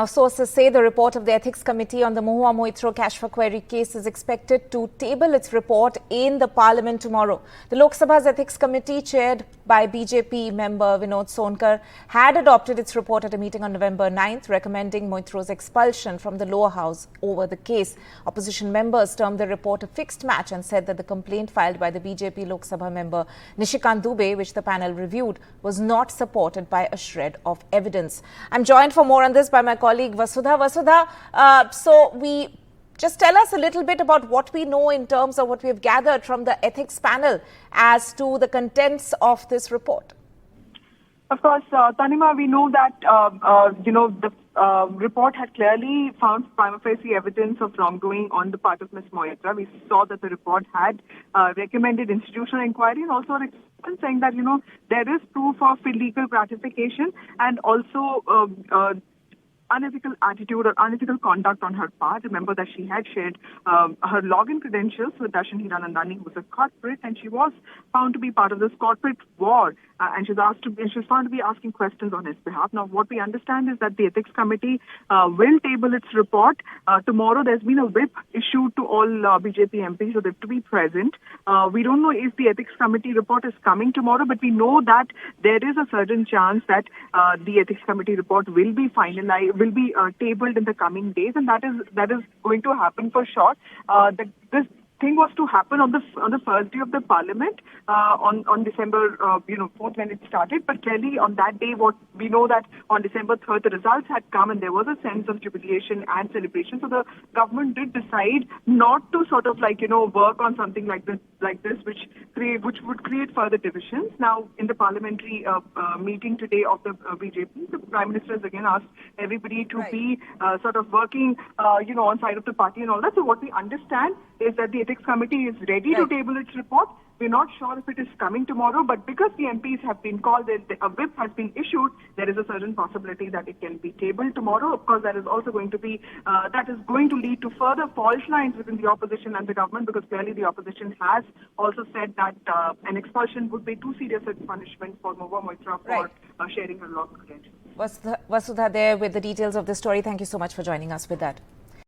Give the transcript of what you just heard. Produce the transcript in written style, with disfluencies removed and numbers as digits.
Now, sources say the report of the Ethics Committee on the Mahua Moitra cash for query case is expected to table its report in the Parliament tomorrow. The Lok Sabha's Ethics Committee, chaired by BJP member Vinod Sonkar, had adopted its report at a meeting on November 9th, recommending Moitra's expulsion from the lower house over the case. Opposition members termed the report a fixed match and said that the complaint filed by the BJP Lok Sabha member Nishikant Dubey, which the panel reviewed, was not supported by a shred of evidence. I'm joined for more on this by my colleague Vasudha. Just tell us a little bit about what we know in terms of what we have gathered from the ethics panel as to the contents of this report. Of course, Tanima, we know that, the report had clearly found prima facie evidence of wrongdoing on the part of Ms Moitra. We saw that the report had recommended institutional inquiry and also saying that, there is proof of illegal gratification and also unethical attitude or unethical conduct on her part. Remember that she had shared her login credentials with Darshan Hiranandani, who was a corporate, and she was found to be part of this corporate war. And she was found to be asking questions on his behalf. Now, what we understand is that the Ethics Committee will table its report. Tomorrow, there's been a whip issued to all BJP MPs, so they have to be present. We don't know if the Ethics Committee report is coming tomorrow, but we know that there is a certain chance that the Ethics Committee report will be finalized, will be tabled in the coming days, and that is going to happen for sure. This thing was to happen on the first day of the Parliament on December 4th when it started. But clearly on that day, what we know that on December 3rd the results had come and there was a sense of jubilation and celebration. So the government did decide not to sort of work on something like this which would create further divisions. Now in the parliamentary meeting today of the BJP, the Prime Minister has again asked everybody to be sort of working on side of the party and all that. So what we understand is that the Ethics Committee is ready to table its report. We're not sure if it is coming tomorrow, but because the MPs have been called, a whip has been issued, there is a certain possibility that it can be tabled tomorrow. Of course, that is also going to be, that is going to lead to further fault lines within the opposition and the government, because clearly the opposition has also said that an expulsion would be too serious a punishment for Mahua Moitra for sharing her log credentials. Vasudha there with the details of this story. Thank you so much for joining us with that.